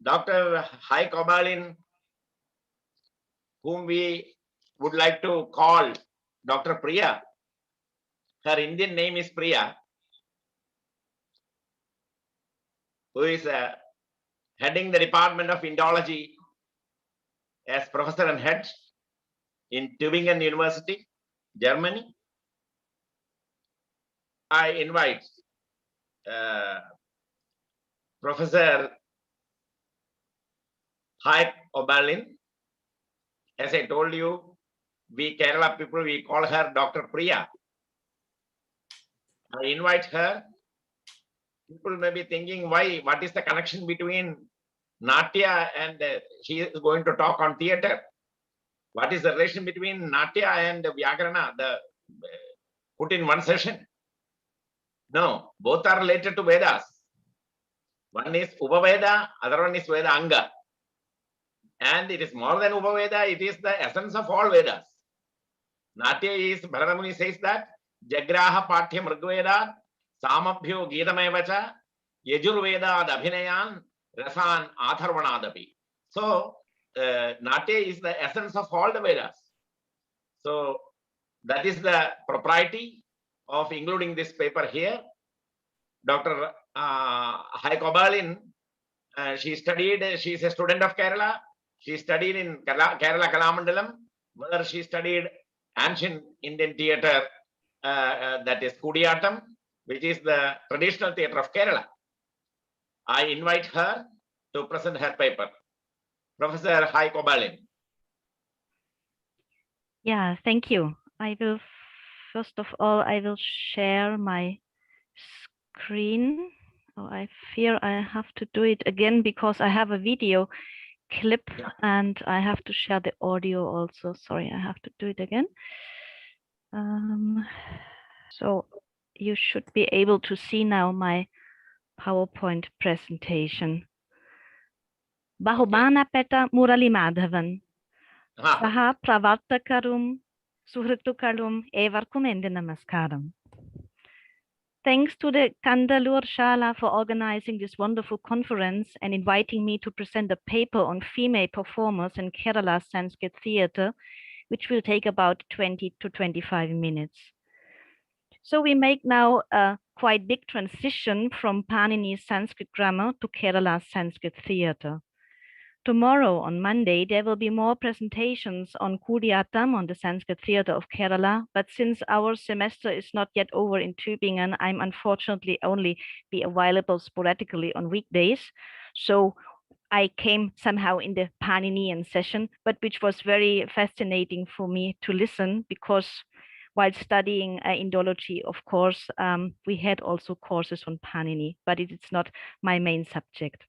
Dr. HEIKE OBERLIN, whom we would like to call Dr. Priya. Her Indian name is Priya, who is heading the Department of Indology as professor and head in Tübingen University, Germany. I invite Professor HEIKE OBERLIN. As I told you, we Kerala people, we call her Dr. Priya. I invite her. People may be thinking, why? What is the connection between Natya and she is going to talk on theater? What is the relation between Natya and Vyakarana? The put in one session? No, both are related to Vedas. One is Upaveda, other one is Veda Anga. And it is more than Upaveda, it is the essence of all Vedas. Natya is, Bharadamuni says that, Jagraha Pathya Mrigveda, Samabhyo Geetamevacha, Yajurveda Abhinayan, Rasan Atharvanadapi. So, Natya is the essence of all the Vedas. So, that is the propriety of including this paper here. Dr. HEIKE OBERLIN, she is a student of Kerala. She studied in Kerala Kalamandalam, where she studied ancient Indian theatre, that is Kūtiyattam, which is the traditional theatre of Kerala. I invite her to present her paper. Professor HEIKE OBERLIN. Yeah, thank you. I will, first of all, I will share my screen. Oh, I fear I have to do it again because I have a video clip and I have to share the audio also. Sorry, I have to do it again. So you should be able to see now my PowerPoint presentation. Bahumanapeta Murali Madhavan. Saha Pravartakarum Suhritukalum Evarkum Ende Namaskaram. Thanks to the Kandalur Shala for organizing this wonderful conference and inviting me to present a paper on female performers in Kerala Sanskrit theatre, which will take about 20 to 25 minutes. So we make now a quite big transition from Panini's Sanskrit grammar to Kerala Sanskrit theatre. Tomorrow, on Monday, there will be more presentations on Kūtiyattam, on the Sanskrit theatre of Kerala. But since our semester is not yet over in Tübingen, I'm unfortunately only be available sporadically on weekdays. So I came somehow in the Paninian session, but which was very fascinating for me to listen because while studying Indology, of course, we had also courses on Panini, but it is not my main subject.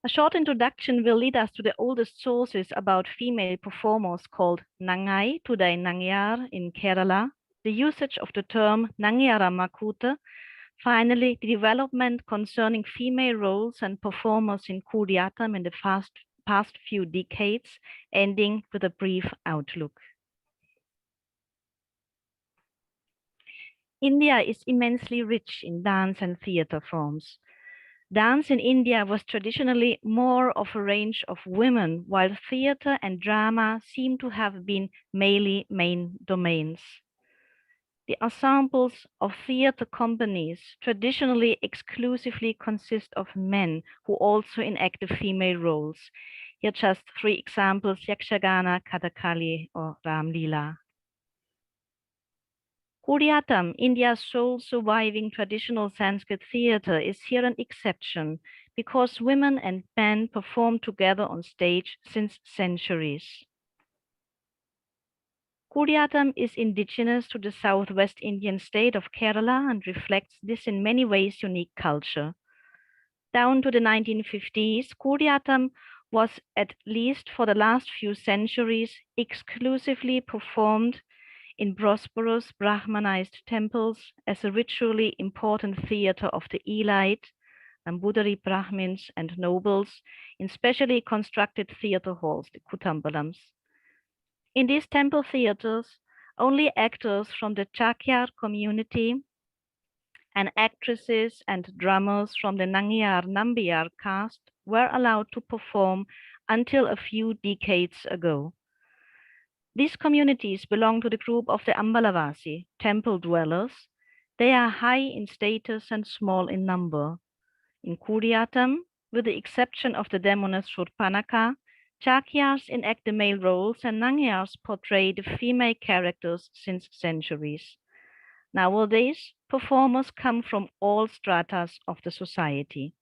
A short introduction will lead us to the oldest sources about female performers called Nannai, today Nangiyar in Kerala, the usage of the term Nangiyara Makute, finally the development concerning female roles and performers in Kūtiyattam in the past few decades, ending with a brief outlook. India is immensely rich in dance and theatre forms. Dance in India was traditionally more of a range of women, while theatre and drama seem to have been mainly main domains. The ensembles of theatre companies traditionally exclusively consist of men who also enact female roles. Here just 3 examples, Yakshagana, Kathakali, or Ramlila. Kūtiyattam, India's sole surviving traditional Sanskrit theatre, is here an exception because women and men perform together on stage since centuries. Kūtiyattam is indigenous to the southwest Indian state of Kerala and reflects this in many ways unique culture. Down to the 1950s, Kūtiyattam was, at least for the last few centuries, exclusively performed in prosperous Brahmanized temples as a ritually important theatre of the elite, Nambudari Brahmins and nobles, in specially constructed theatre halls, the Kutambalams. In these temple theatres, only actors from the Cākyar community and actresses and drummers from the Nangiyar caste were allowed to perform until a few decades ago. These communities belong to the group of the Ambalavasi, temple dwellers. They are high in status and small in number. In Kūtiyattam, with the exception of the demoness Shurpanaka, Cākyars enact the male roles and Nangiyars portray the female characters since centuries. Nowadays, performers come from all stratas of the society.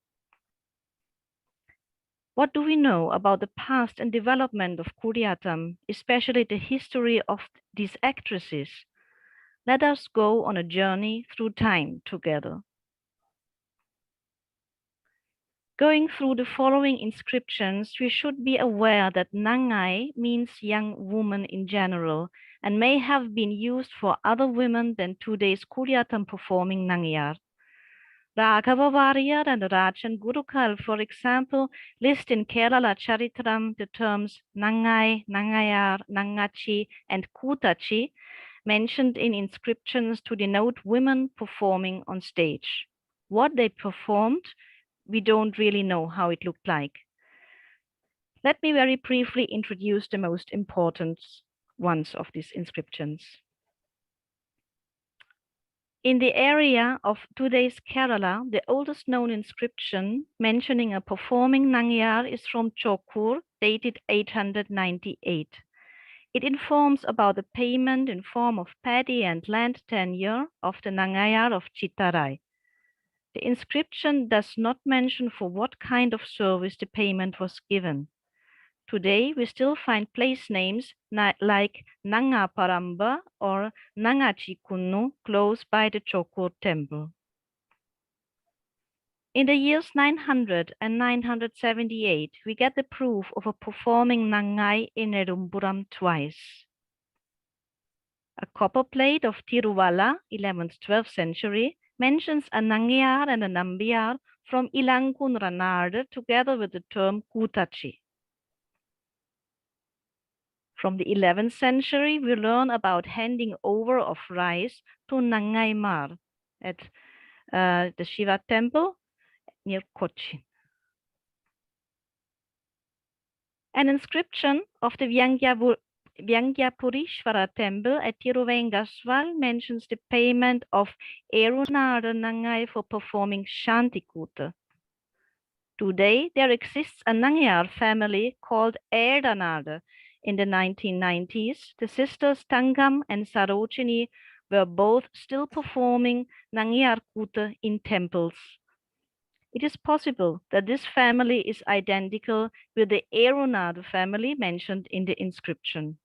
What do we know about the past and development of Kūtiyattam, especially the history of these actresses? Let us go on a journey through time together. Going through the following inscriptions, we should be aware that Nannai means young woman in general and may have been used for other women than today's Kūtiyattam performing Nangiyar. Raghava Warrior and Rajan Gurukal, for example, list in Kerala Charitram the terms Nannai, Nangiyar, Nangachi, and Kūtachi, mentioned in inscriptions to denote women performing on stage. What they performed, we don't really know how it looked like. Let me very briefly introduce the most important ones of these inscriptions. In the area of today's Kerala, the oldest known inscription mentioning a performing Nangiyar is from Chokur, dated 898. It informs about the payment in form of paddy and land tenure of the Nangiyar of Chittarai. The inscription does not mention for what kind of service the payment was given. Today, we still find place names like Nangaparamba or Nangachikunnu close by the Chokur temple. In the years 900 and 978, we get the proof of a performing Nannai in Nedumburam twice. A copper plate of Tiruvalla, 11th-12th century, mentions a Nangiyar and a Nambiyar from Ilankunranadu together with the term Kūtachi. From the 11th century, we learn about handing over of rice to Nannai Mar at the Shiva temple near Cochin. An inscription of the Vyangyapurishvara temple at Tiruvengaswal mentions the payment of Erunada Nannai for performing Shantikuta. Today, there exists a Nangiyar family called Erdanada. In the 1990s, the sisters Tangam and Sarojini were both still performing Nangiyar Kuta in temples. It is possible that this family is identical with the Erunada family mentioned in the inscription.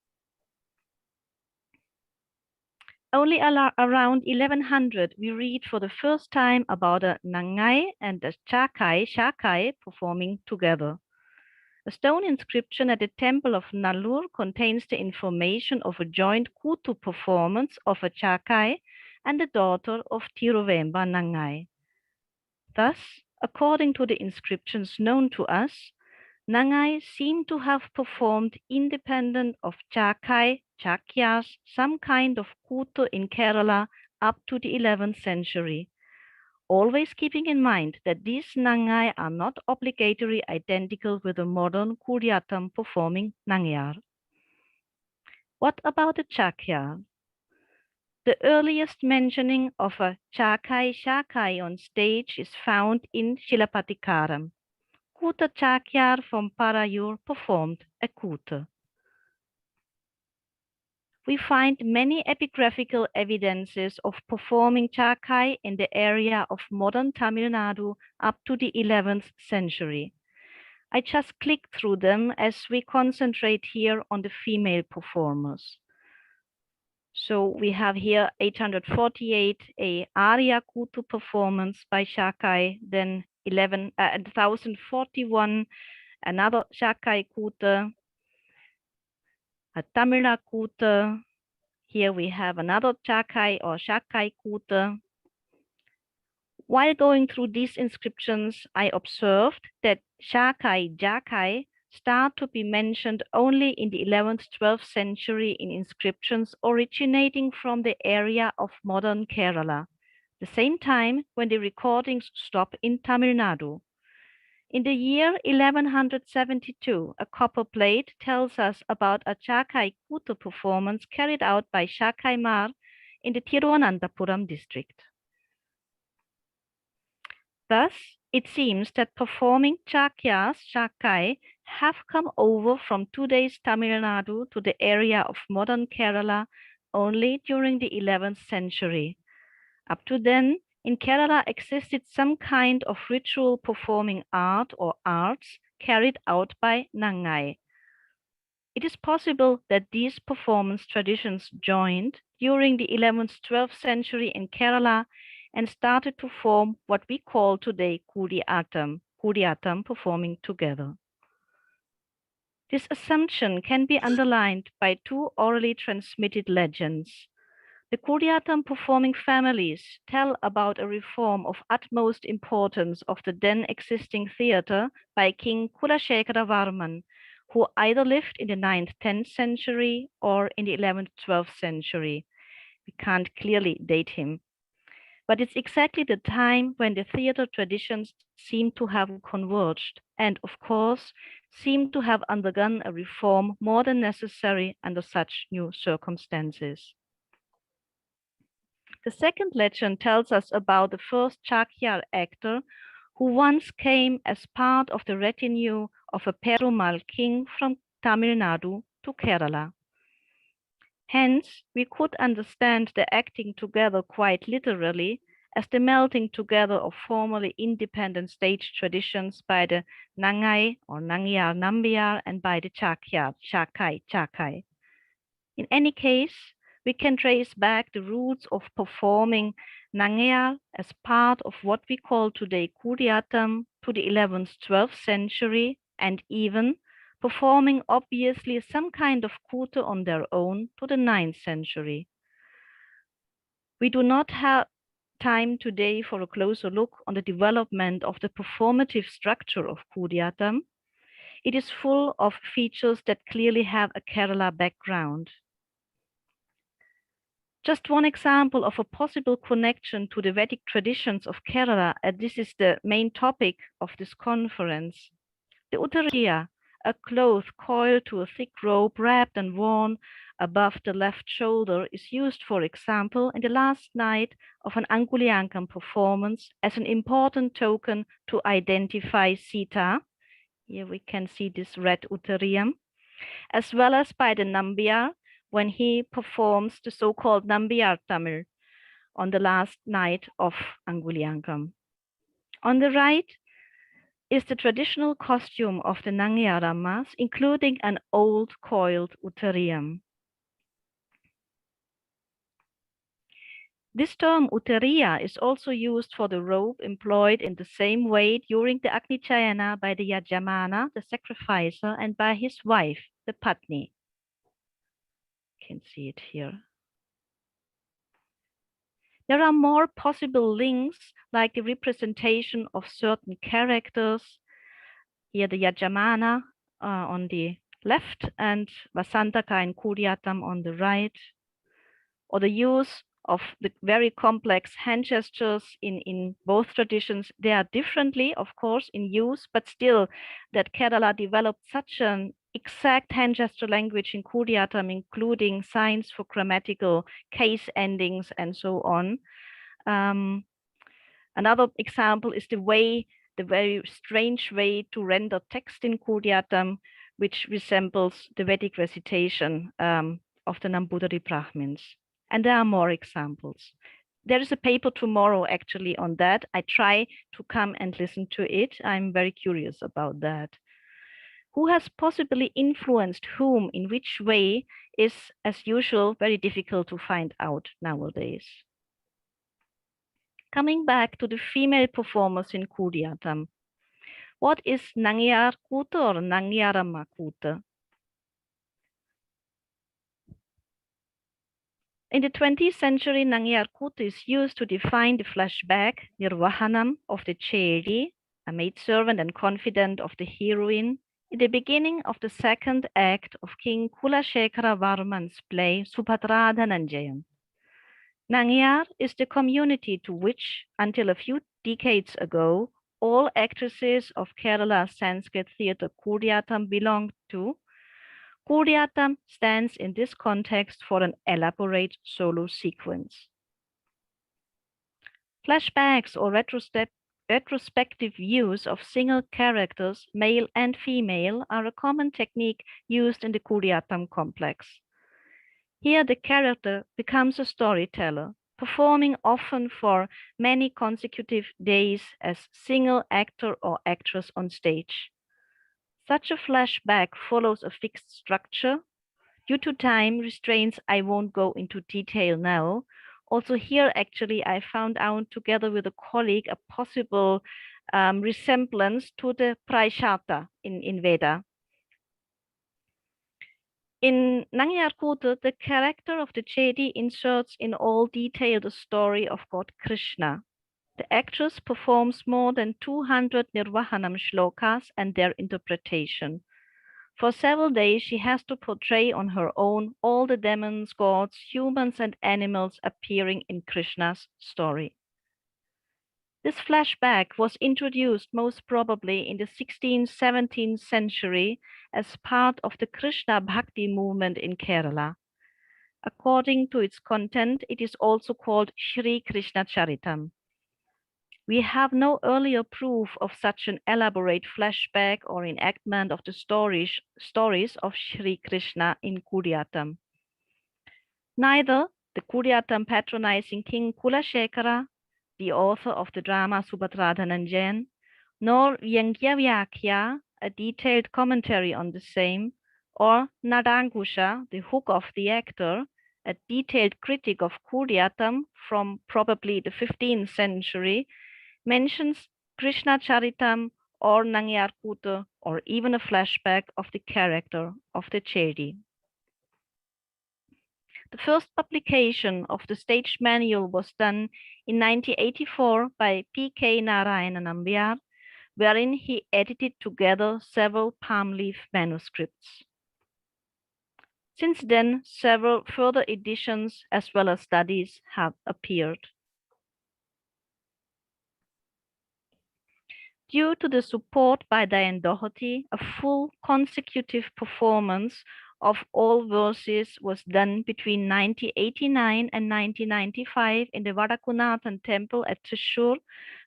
Only around 1100, we read for the first time about a Nannai and a Cākkai performing together. A stone inscription at the temple of Nallur contains the information of a joint Kutu performance of a Cākkai and the daughter of Tiruvemba Nannai. Thus, according to the inscriptions known to us, Nannai seem to have performed independent of Cākkai, Cākyars, some kind of Kutu in Kerala up to the 11th century. Always keeping in mind that these Nannai are not obligatorily identical with the modern Kūtiyattam performing Nangiyar. What about the Cākyar? The earliest mentioning of a Cākkai on stage is found in Shilapatikaram. Kuta Cākyar from Parayur performed a Kuta. We find many epigraphical evidences of performing Cākkai in the area of modern Tamil Nadu up to the 11th century. I just click through them as we concentrate here on the female performers. So we have here 848, a Arya Kutu performance by Cākkai, then 1041, another Cākkai Kuta, a Tamila Kuta. Here we have another Cākkai or Cākkai Kuta. While going through these inscriptions, I observed that Cākkai, Cākkai start to be mentioned only in the 11th, 12th century in inscriptions originating from the area of modern Kerala. the same time when the recordings stop in Tamil Nadu. In the year 1172, a copper plate tells us about a Cākkai Kūtu performance carried out by Cākkai Mar in the Thiruvananthapuram district. Thus, it seems that performing Cākyars, Cākkai, have come over from today's Tamil Nadu to the area of modern Kerala only during the 11th century. Up to then, in Kerala existed some kind of ritual performing art or arts carried out by Nannai. It is possible that these performance traditions joined during the 11th, 12th century in Kerala and started to form what we call today Kūtiyattam performing together. This assumption can be underlined by two orally transmitted legends. The Kūtiyattam performing families tell about a reform of utmost importance of the then existing theatre by King Kulashekara Varman, who either lived in the 9th, 10th century or in the 11th, 12th century. We can't clearly date him. But it's exactly the time when the theatre traditions seem to have converged and, of course, seem to have undergone a reform more than necessary under such new circumstances. The second legend tells us about the first Cākyar actor who once came as part of the retinue of a Perumal king from Tamil Nadu to Kerala. Hence, we could understand the acting together quite literally as the melting together of formerly independent stage traditions by the Nannai or Nangiyar Nambiyar and by the Cākyar, Cākkai. In any case, we can trace back the roots of performing Nangiyar as part of what we call today Kūtiyattam to the 11th, 12th century, and even performing obviously some kind of Kūtu on their own to the 9th century. We do not have time today for a closer look on the development of the performative structure of Kūtiyattam. It is full of features that clearly have a Kerala background. Just one example of a possible connection to the Vedic traditions of Kerala, and this is the main topic of this conference. The Uttariya, a cloth coiled to a thick rope wrapped and worn above the left shoulder, is used, for example, in the last night of an Angulyankam performance as an important token to identify Sita. Here we can see this red Uttariyam, as well as by the Nambiyar, when he performs the so-called Nambiyar Tamil on the last night of Angulyankam. On the right is the traditional costume of the Nangiyar Rammas, including an old coiled Uttariyam. This term Uttariya is also used for the robe employed in the same way during the Agnichayana by the Yajamana, the sacrificer, and by his wife, the Patni. You can see it here. There are more possible links, like the representation of certain characters. Here the Yajamana on the left and Vasantaka and Kūtiyattam on the right, or the use of the very complex hand gestures in both traditions. They are differently, of course, in use, but still that Kerala developed such an exact hand gesture language in Kūtiyattam, including signs for grammatical case endings and so on. Another example is the very strange way to render text in Kūtiyattam, which resembles the Vedic recitation of the Nambudiri Brahmins. And there are more examples. There is a paper tomorrow actually on that. I try to come and listen to it. I'm very curious about that. Who has possibly influenced whom in which way is, as usual, very difficult to find out nowadays. Coming back to the female performers in Kūtiyattam. What is Nangiyar Kūtu or Nangiyar Kūtu? In the 20th century, Nangiyar Kūtu is used to define the flashback, Nirvahanam, of the Chedi, a maidservant and confidant of the heroine, in the beginning of the second act of King Kulashekara Varman's play Subhadra Dhananjayam. Nangiyar is the community to which, until a few decades ago, all actresses of Kerala's Sanskrit theatre Kūtiyattam belonged to. Kūtiyattam stands in this context for an elaborate solo sequence. Flashbacks or retrospective views of single characters, male and female, are a common technique used in the Kūtiyattam complex. Here the character becomes a storyteller, performing often for many consecutive days as single actor or actress on stage. Such a flashback follows a fixed structure. Due to time restraints, I won't go into detail now. Also here, actually, I found out together with a colleague a possible resemblance to the Praishata in Veda. In Nangiyar, the character of the Chedi inserts in all detail the story of God Krishna. The actress performs more than 200 Nirvahanam shlokas and their interpretation. For several days, she has to portray on her own all the demons, gods, humans, and animals appearing in Krishna's story. This flashback was introduced most probably in the 16th, 17th century as part of the Krishna Bhakti movement in Kerala. According to its content, it is also called Shri Krishna Charitam. We have no earlier proof of such an elaborate flashback or enactment of the stories of Shri Krishna in Kūtiyattam. Neither the Kūtiyattam patronizing King Kulashekara, the author of the drama Subhadradhananjan, nor Vyangyavyakhya, a detailed commentary on the same, or Nadangusha, the hook of the actor, a detailed critique of Kūtiyattam from probably the 15th century, mentions Krishna Charitam or Nangiyar Kūta, or even a flashback of the character of the Chedi. The first publication of the stage manual was done in 1984 by P.K. Narayana Nambiyar, wherein he edited together several palm leaf manuscripts. Since then, several further editions as well as studies have appeared. Due to the support by Diane Doherty, a full consecutive performance of all verses was done between 1989 and 1995 in the Vadakunathan temple at Thrissur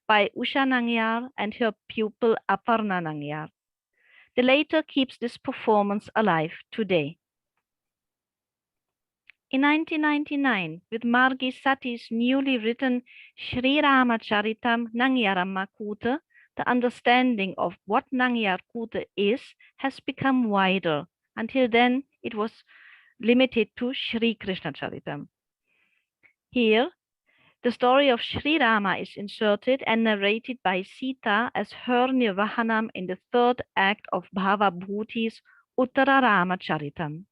by Usha Nangiyar and her pupil Aparna Nangiyar. The latter keeps this performance alive today. In 1999, with Margi Sati's newly written Sri Rāma Charitam Nangiyaramma Kūta, the understanding of what Nangiyar Kūta is has become wider. Until then, it was limited to Sri Krishna Charitam. Here, the story of Sri Rama is inserted and narrated by Sita as her Nirvahanam in the third act of Bhava Bhuti's Uttara Rama Charitam.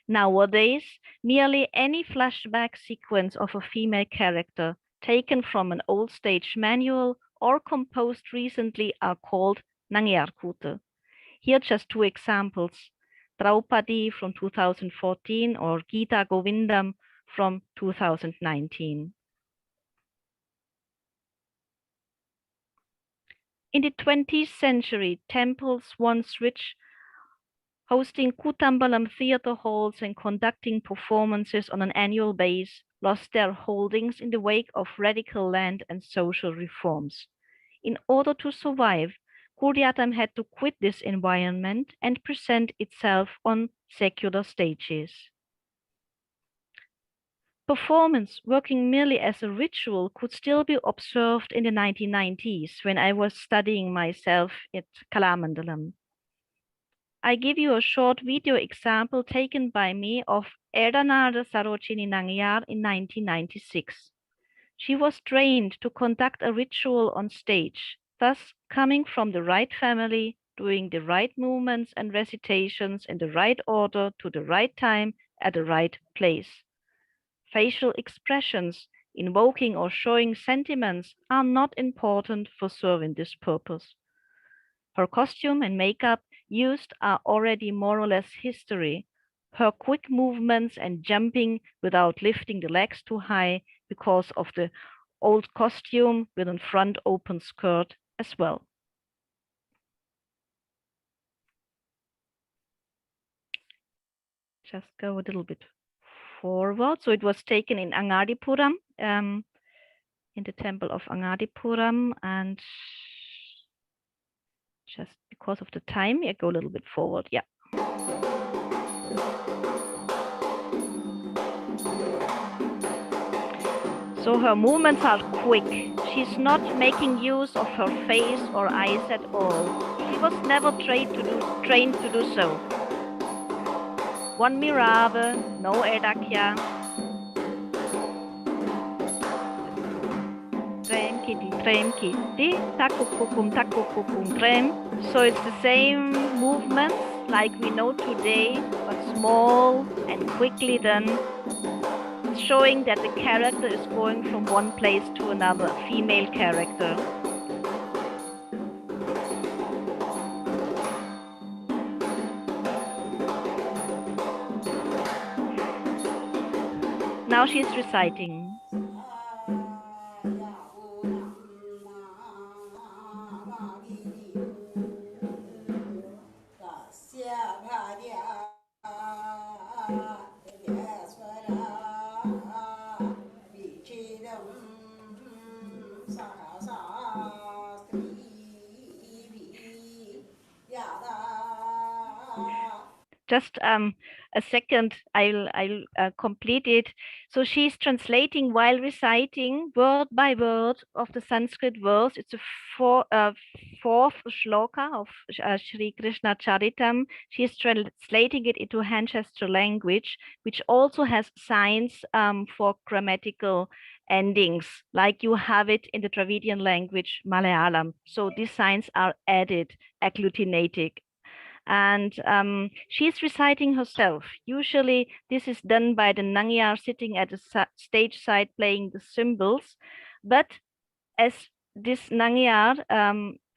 Nowadays, nearly any flashback sequence of a female character taken from an old stage manual or composed recently are called Nangiyar Kūta. Here just two examples, Draupadi from 2014 or Gita Govindam from 2019. In the 20th century, temples once rich, hosting Kūtambalam theatre halls and conducting performances on an annual basis, lost their holdings in the wake of radical land and social reforms. In order to survive, Kūtiyattam had to quit this environment and present itself on secular stages. Performance working merely as a ritual could still be observed in the 1990s when I was studying myself at Kalamandalam. I give you a short video example taken by me of Erdanada Sarojini Nangiyar in 1996. She was trained to conduct a ritual on stage, thus coming from the right family, doing the right movements and recitations in the right order to the right time at the right place. Facial expressions, invoking or showing sentiments are not important for serving this purpose. Her costume and makeup used are already more or less history. her quick movements and jumping without lifting the legs too high because of the old costume with a front open skirt as well. Just go a little bit forward. So it was taken in Angadipuram, in the temple of Angadipuram, and just because of the time, I go a little bit forward. Yeah. So her movements are quick. She's not making use of her face or eyes at all. She was never trained to do so. One mirave, no edakya. Trem kiti, takukukum, trem. So it's the same movements like we know today, but small and quickly done, showing that the character is going from one place to another, a female character. Now she's reciting. Just a second, I'll complete it. So she's translating while reciting word by word of the Sanskrit verse. It's a fourth shloka of Sri Krishna Charitam. She's translating it into Hanchester language, which also has signs for grammatical endings, like you have it in the Dravidian language, Malayalam. So these signs are added, agglutinated. And she's reciting herself. Usually this is done by the Nangiyar sitting at the stage side playing the cymbals. But as this Nangiyar,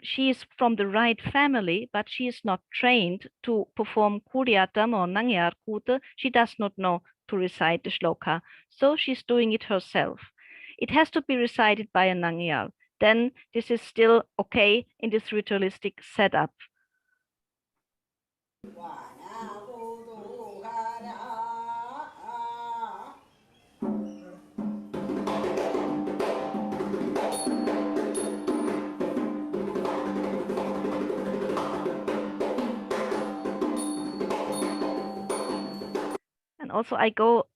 she is from the right family, but she is not trained to perform Kūtiyattam or Nangiyar Kūta. She does not know to recite the shloka. So she's doing it herself. It has to be recited by a Nangiyar. Then this is still okay in this ritualistic setup. And also I go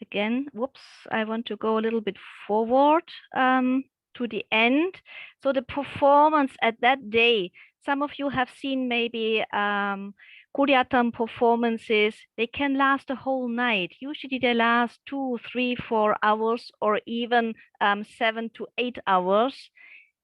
again, whoops, I want to go a little bit forward to the end. So the performance at that day, some of you have seen maybe Kūtiyattam performances, they can last a whole night. Usually they last 2, 3, 4 hours or even 7 to 8 hours.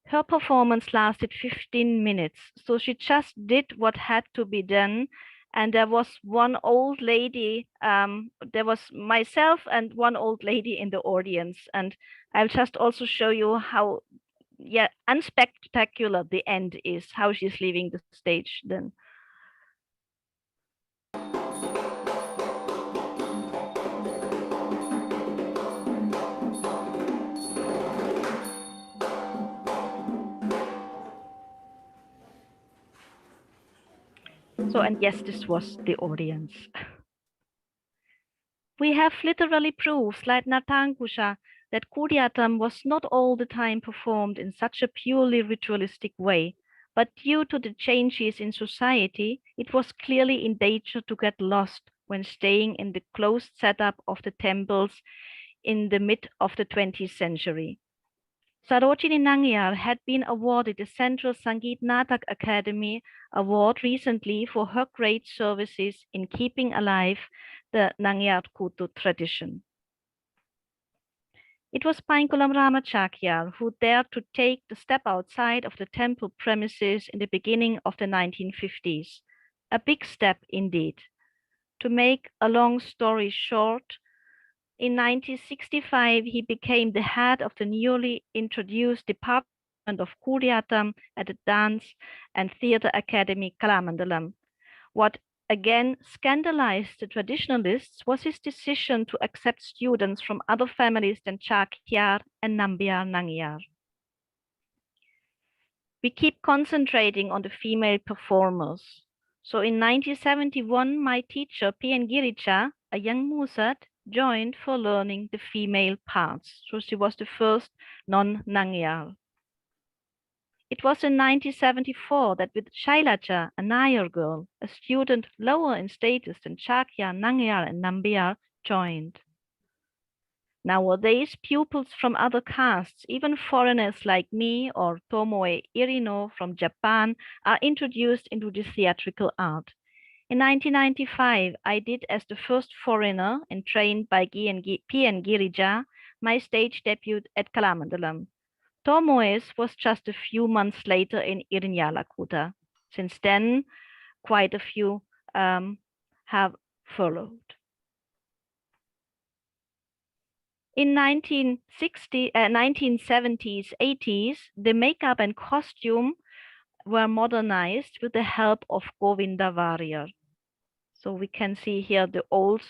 Her performance lasted 15 minutes. So she just did what had to be done. And there was one old lady, there was myself and one old lady in the audience. And I'll just also show you how unspectacular the end is, how she's leaving the stage then. So, and yes, this was the audience. We have literally proofs like Natangusha that Kūtiyattam was not all the time performed in such a purely ritualistic way, but due to the changes in society, it was clearly in danger to get lost when staying in the closed setup of the temples in the mid of the 20th century. Sarojini Nangiyar had been awarded the Central Sangeet Natak Academy Award recently for her great services in keeping alive the Nangiyar Kūtu tradition. It was Painkulam Rāma Cākyar who dared to take the step outside of the temple premises in the beginning of the 1950s. A big step indeed. To make a long story short, in 1965, he became the head of the newly introduced Department of Kūtiyattam at the Dance and Theatre Academy, Kalamandalam. What again scandalized the traditionalists was his decision to accept students from other families than Cākyar and Nangiyar. We keep concentrating on the female performers. So in 1971, my teacher, P.N. Girija, a young Musat, joined for learning the female parts. So she was the first non-Nangiyar. It was in 1974 that with Sailaja, a Nayar girl, a student lower in status than Cākyar, Nangiyar, and Nambiyar, joined. Nowadays, pupils from other castes, even foreigners like me or Tomoe Irino from Japan, are introduced into the theatrical art. In 1995, I did, as the first foreigner and trained by P.N. Girija, my stage debut at Kalamandalam. Tomoe's was just a few months later in Irnyalakuta. Since then, quite a few have followed. In 1970s, 80s, the makeup and costume were modernized with the help of Govinda Warrior. So we can see here the old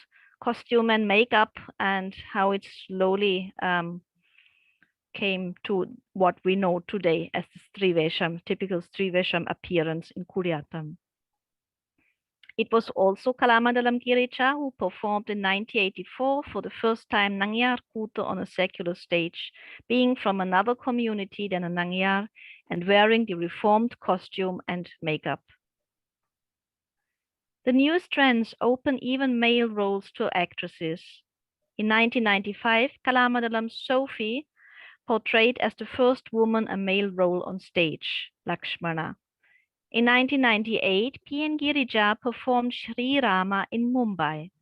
costume and makeup and how it slowly came to what we know today as the Strivesham, typical Strivesham appearance in Kūtiyattam. It was also Kalamandalam Girija who performed in 1984 for the first time Nangiyar Kūta on a secular stage, being from another community than a Nangiyar and wearing the reformed costume and makeup. The newest trends open even male roles to actresses. In 1995, Kalamandalam Sophie portrayed as the first woman a male role on stage, Lakshmana. In 1998, P.N. Girija performed Sri Rāma in Mumbai.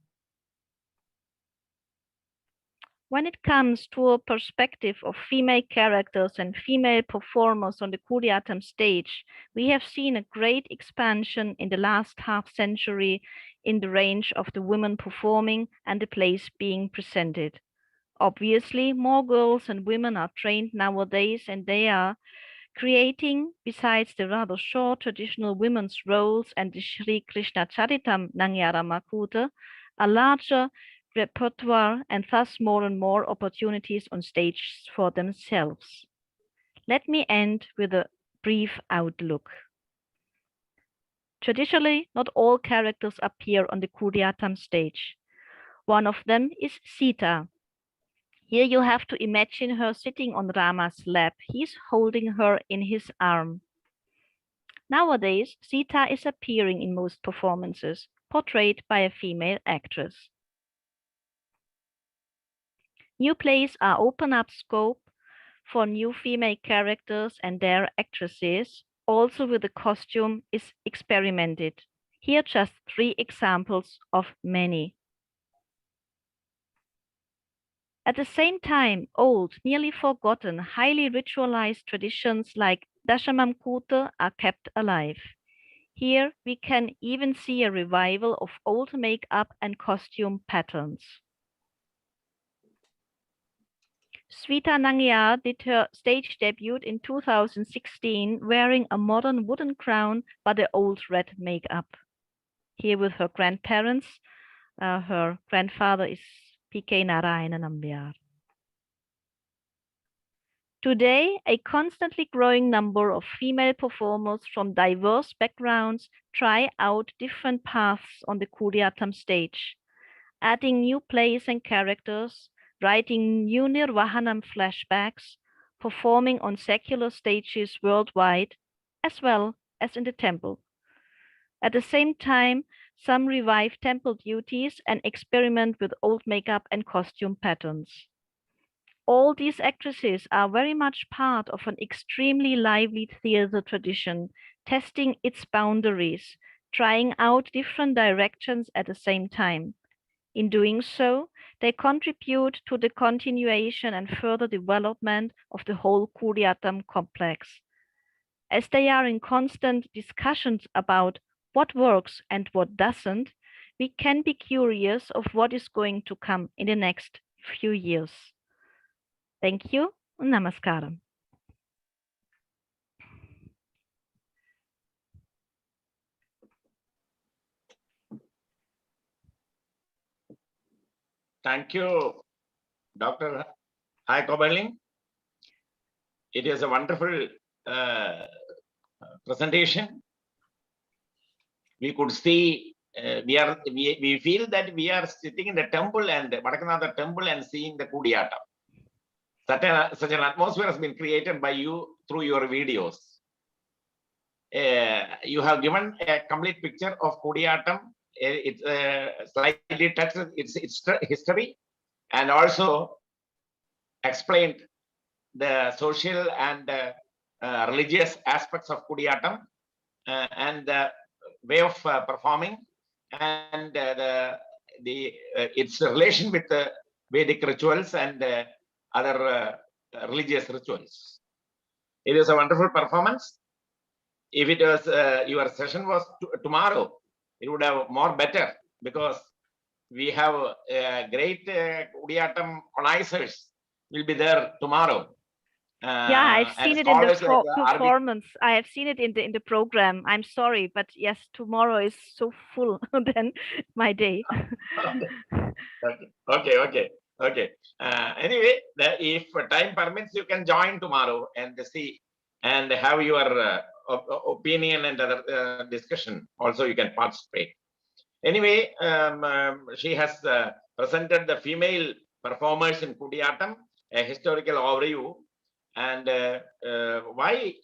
When it comes to a perspective of female characters and female performers on the Kūtiyattam stage, we have seen a great expansion in the last half century in the range of the women performing and the plays being presented. Obviously, more girls and women are trained nowadays, and they are creating, besides the rather short traditional women's roles and the Sri Krishna Charitam Nangiyar Kūta, a larger repertoire and thus more and more opportunities on stage for themselves. Let me end with a brief outlook. Traditionally, not all characters appear on the Kūtiyattam stage. One of them is Sita. Here you have to imagine her sitting on Rama's lap. He's holding her in his arm. Nowadays, Sita is appearing in most performances, portrayed by a female actress. New plays are open up scope for new female characters and their actresses. Also with the costume is experimented. Here just 3 examples of many. At the same time, old, nearly forgotten, highly ritualized traditions like Dashamam Kūta are kept alive. Here we can even see a revival of old makeup and costume patterns. Sveta Nangiyar did her stage debut in 2016 wearing a modern wooden crown but the old red makeup. Here with her grandparents, her grandfather is P.K. Narayana Nambiyar. Today, a constantly growing number of female performers from diverse backgrounds try out different paths on the Kūtiyattam stage, adding new plays and characters, writing new Nirvahanam flashbacks, performing on secular stages worldwide, as well as in the temple. At the same time, some revive temple duties and experiment with old makeup and costume patterns. All these actresses are very much part of an extremely lively theater tradition, testing its boundaries, trying out different directions at the same time. In doing so, they contribute to the continuation and further development of the whole Kūtiyattam complex. As they are in constant discussions about what works and what doesn't, we can be curious of what is going to come in the next few years. Thank you. Namaskaram. Thank you, Dr. HEIKE OBERLIN. It is a wonderful presentation. We could see, we feel that we are sitting in the temple and Vadakanatha temple and seeing the Kūtiyattam. Such an atmosphere has been created by you through your videos. You have given a complete picture of Kūtiyattam. It's slightly touched its history, and also explained the social and religious aspects of Kūtiyattam and the way of performing, and its relation with the Vedic rituals and other religious rituals. It is a wonderful performance. If it was your session was tomorrow, it would have more better, because we have great Kūtiyattam organizers will be there tomorrow. Yeah, I've seen it in the performance. I have seen it in the program. I'm sorry, but yes, tomorrow is so full than my day. Okay. Anyway, if time permits, you can join tomorrow and see and have your opinion and other discussion. Also, you can participate. Anyway, she has presented the female performers in Kūtiyattam, a historical overview. And why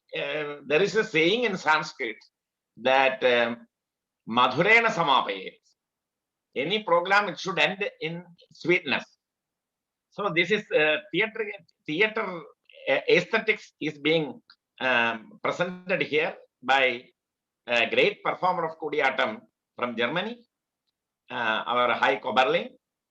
there is a saying in Sanskrit that Madhurena Samapayet. Any program, it should end in sweetness. So this is theater aesthetics is being presented here by a great performer of Kūtiyattam from Germany, our HEIKE OBERLIN.